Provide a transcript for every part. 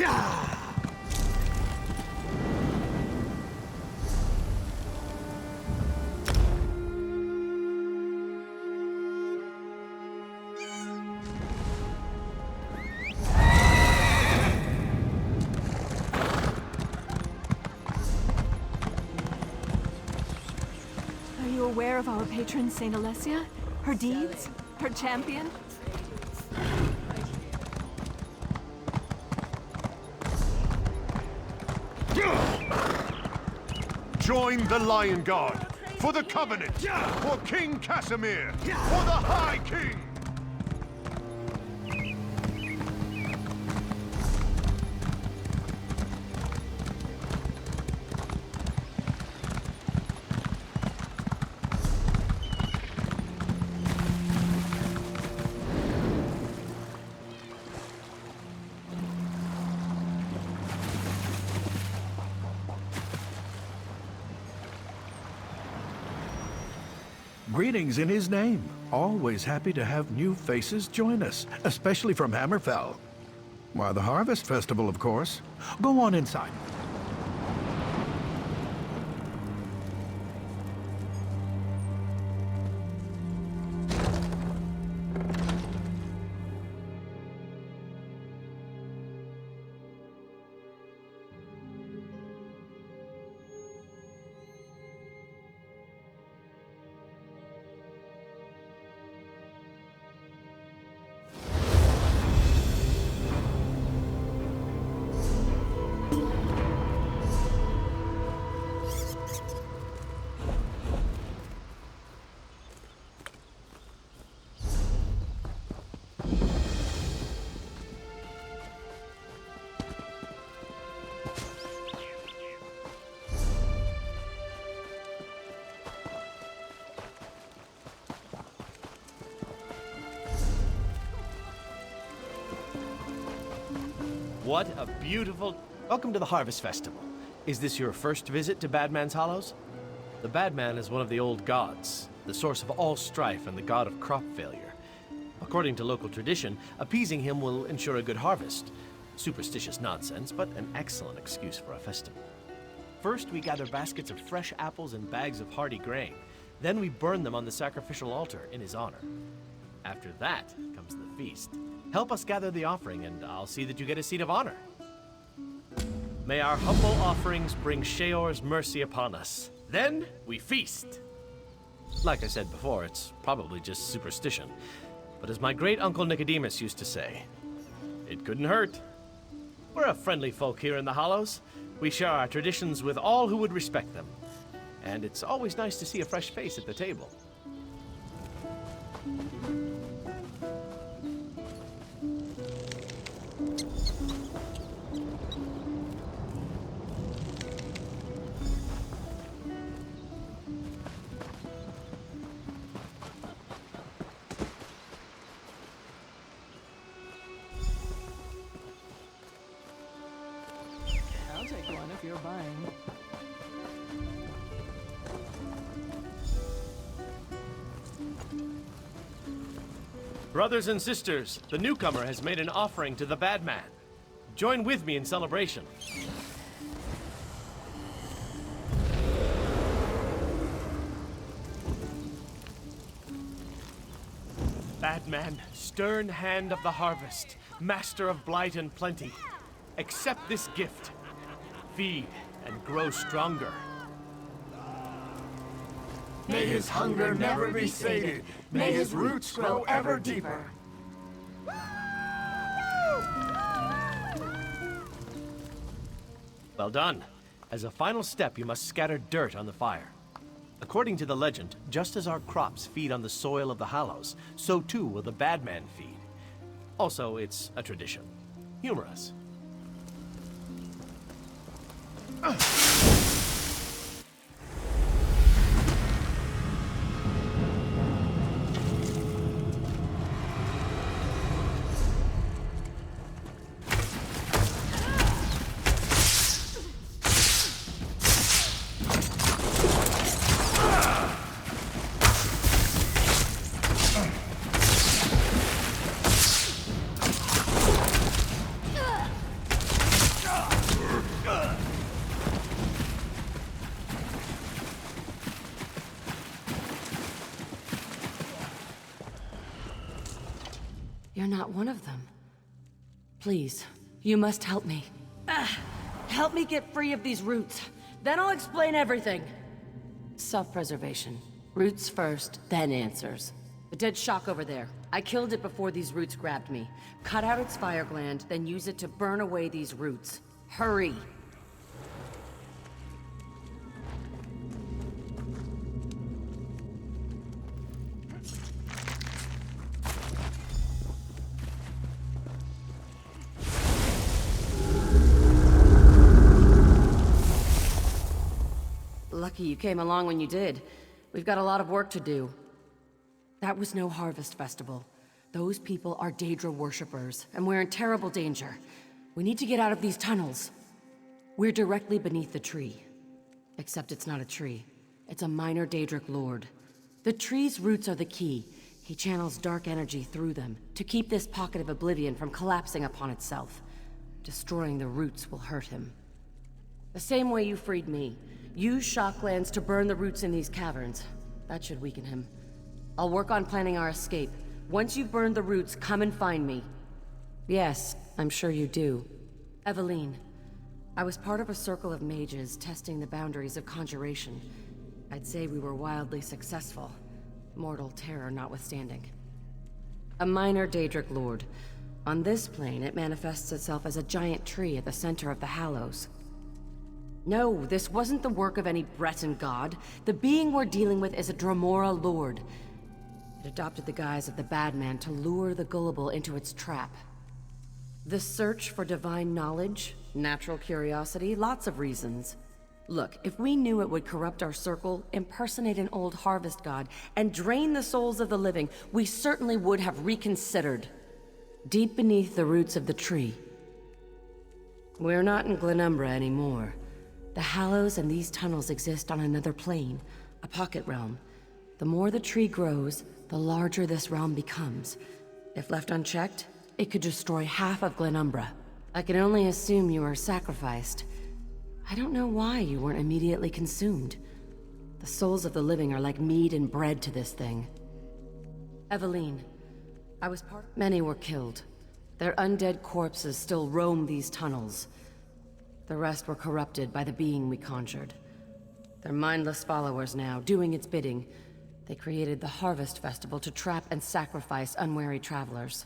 Are you aware of our patron, Saint Alessia? Her deeds? Her champion? Join the Lion Guard for the Covenant, for King Casimir, for the High King! Greetings in his name. Always happy to have new faces join us, especially from Hammerfell. Why, the Harvest Festival, of course. Go on inside. What a beautiful... Welcome to the Harvest Festival. Is this your first visit to Badman's Hallows? The Badman is one of the old gods, the source of all strife and the god of crop failure. According to local tradition, appeasing him will ensure a good harvest. Superstitious nonsense, but an excellent excuse for a festival. First, we gather baskets of fresh apples and bags of hardy grain. Then we burn them on the sacrificial altar in his honor. After that comes the feast. Help us gather the offering, and I'll see that you get a seat of honor. May our humble offerings bring Sheor's mercy upon us. Then we feast. Like I said before, it's probably just superstition. But as my great-uncle Nicodemus used to say, it couldn't hurt. We're a friendly folk here in the Hallows. We share our traditions with all who would respect them. And it's always nice to see a fresh face at the table. I'll take one if you're buying. Brothers and sisters, the newcomer has made an offering to the Badman. Join with me in celebration. Badman, stern hand of the harvest, master of blight and plenty, accept this gift. Feed and grow stronger. May his hunger never be sated. May his roots grow ever deeper. Well done. As a final step, you must scatter dirt on the fire. According to the legend, just as our crops feed on the soil of the Hallows, so too will the Badman feed. Also, it's a tradition. Humor us. You're not one of them. Please, you must help me. Help me get free of these roots. Then I'll explain everything. Self-preservation. Roots first, then answers. The dead shock over there. I killed it before these roots grabbed me. Cut out its fire gland, then use it to burn away these roots. Hurry! Lucky you came along when you did. We've got a lot of work to do. That was no harvest festival. Those people are Daedra worshippers, and we're in terrible danger. We need to get out of these tunnels. We're directly beneath the tree. Except it's not a tree. It's a minor Daedric lord. The tree's roots are the key. He channels dark energy through them to keep this pocket of oblivion from collapsing upon itself. Destroying the roots will hurt him. The same way you freed me. Use shock glands to burn the roots in these caverns. That should weaken him. I'll work on planning our escape. Once you've burned the roots, come and find me. Yes, I'm sure you do. Eveline, I was part of a circle of mages testing the boundaries of conjuration. I'd say we were wildly successful, mortal terror notwithstanding. A minor Daedric lord. On this plane, it manifests itself as a giant tree at the center of the Hallows. No, this wasn't the work of any Breton god. The being we're dealing with is a Dremora lord. It adopted the guise of the bad man to lure the gullible into its trap. The search for divine knowledge, natural curiosity, lots of reasons. Look, if we knew it would corrupt our circle, impersonate an old harvest god, and drain the souls of the living, we certainly would have reconsidered. Deep beneath the roots of the tree. We're not in Glenumbra anymore. The Hallows and these tunnels exist on another plane, a pocket realm. The more the tree grows, the larger this realm becomes. If left unchecked, it could destroy half of Glenumbra. I can only assume you were sacrificed. I don't know why you weren't immediately consumed. The souls of the living are like meat and bread to this thing. Eveline, I was part of... Many were killed. Their undead corpses still roam these tunnels. The rest were corrupted by the being we conjured. They're mindless followers now, doing its bidding. They created the Harvest Festival to trap and sacrifice unwary travelers.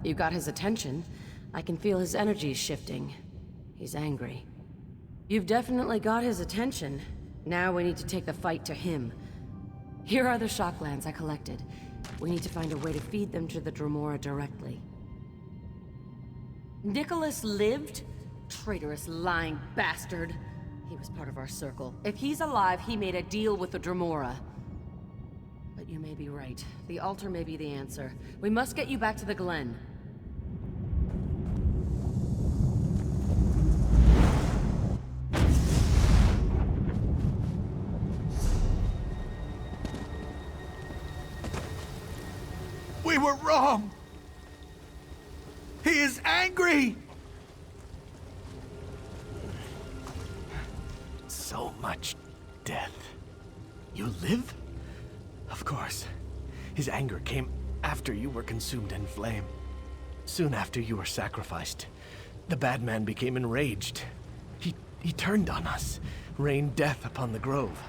You got his attention. I can feel his energy shifting. He's angry. You've definitely got his attention. Now we need to take the fight to him. Here are the shock glands I collected. We need to find a way to feed them to the Dremora directly. Nicholas lived? Traitorous, lying bastard. He was part of our circle. If he's alive, he made a deal with the Dremora. But you may be right. The altar may be the answer. We must get you back to the Glen. We were wrong! He is angry! So much death. You live? Of course. His anger came after you were consumed in flame. Soon after you were sacrificed, the bad man became enraged. He turned on us, rained death upon the grove.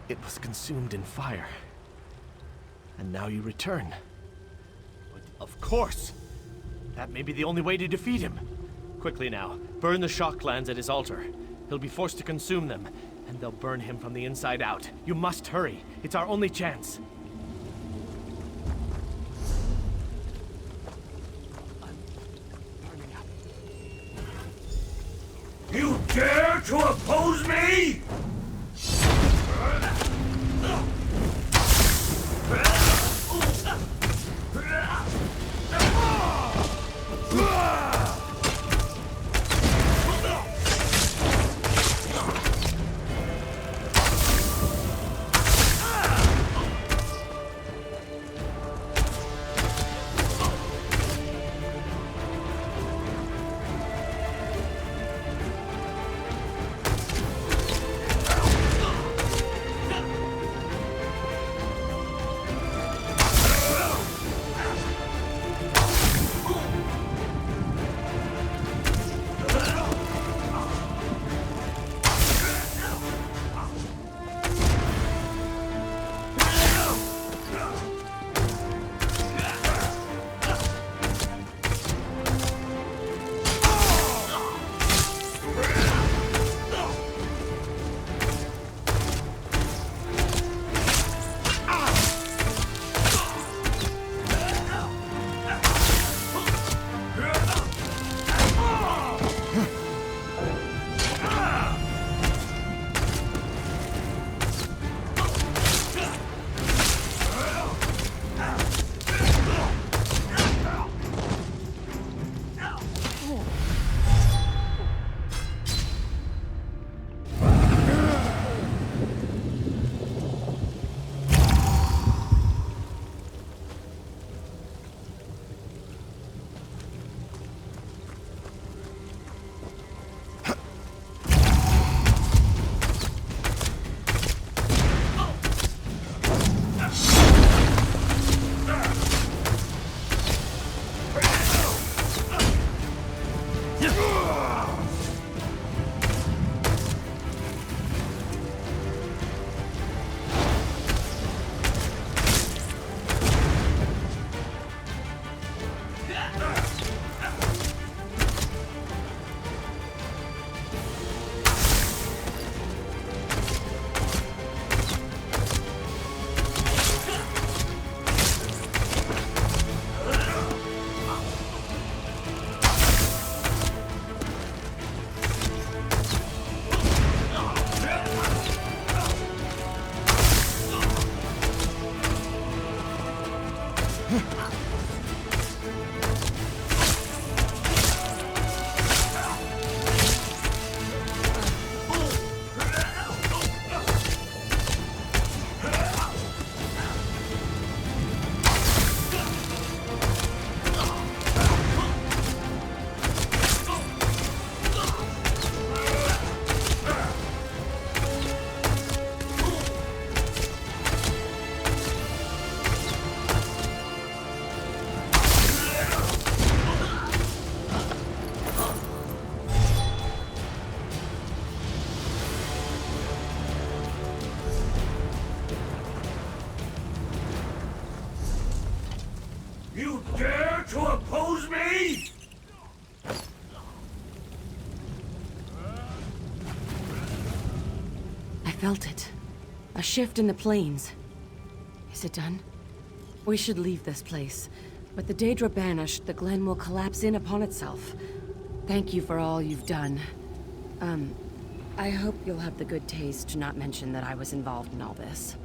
It was consumed in fire. And now you return. But of course! That may be the only way to defeat him. Quickly now, burn the shock glands at his altar. He'll be forced to consume them, and they'll burn him from the inside out. You must hurry. It's our only chance. I'm burning up. You dare to oppose me? felt it. A shift in the planes. Is it done? We should leave this place. With the Daedra banished, the Glen will collapse in upon itself. Thank you for all you've done. I hope you'll have the good taste to not mention that I was involved in all this.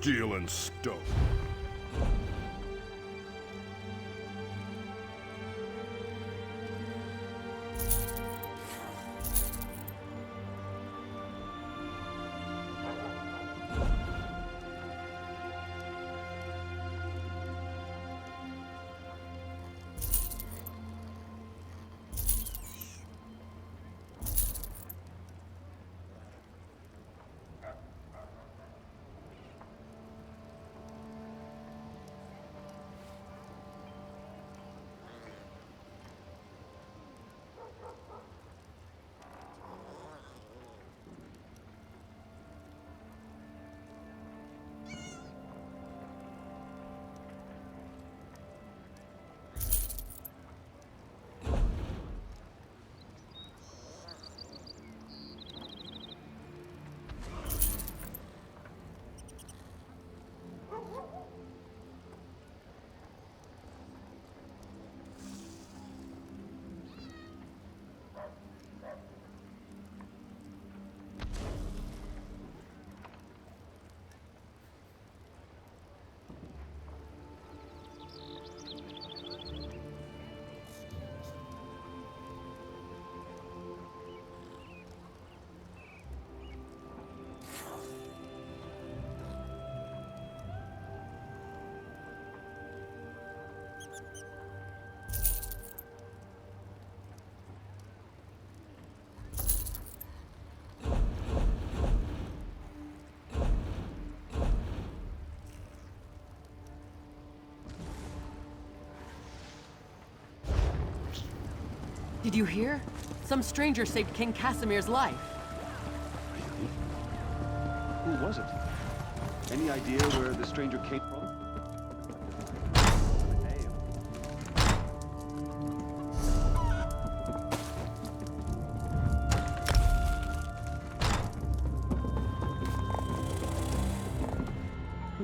steel and stone. Did you hear? Some stranger saved King Casimir's life. Who was it? Any idea where the stranger came from?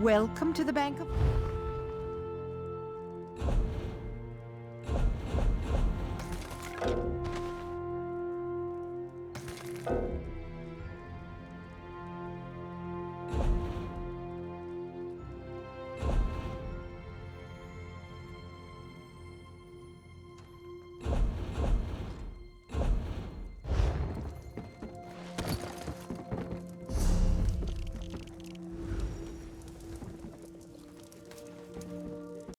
Welcome to the Bank of...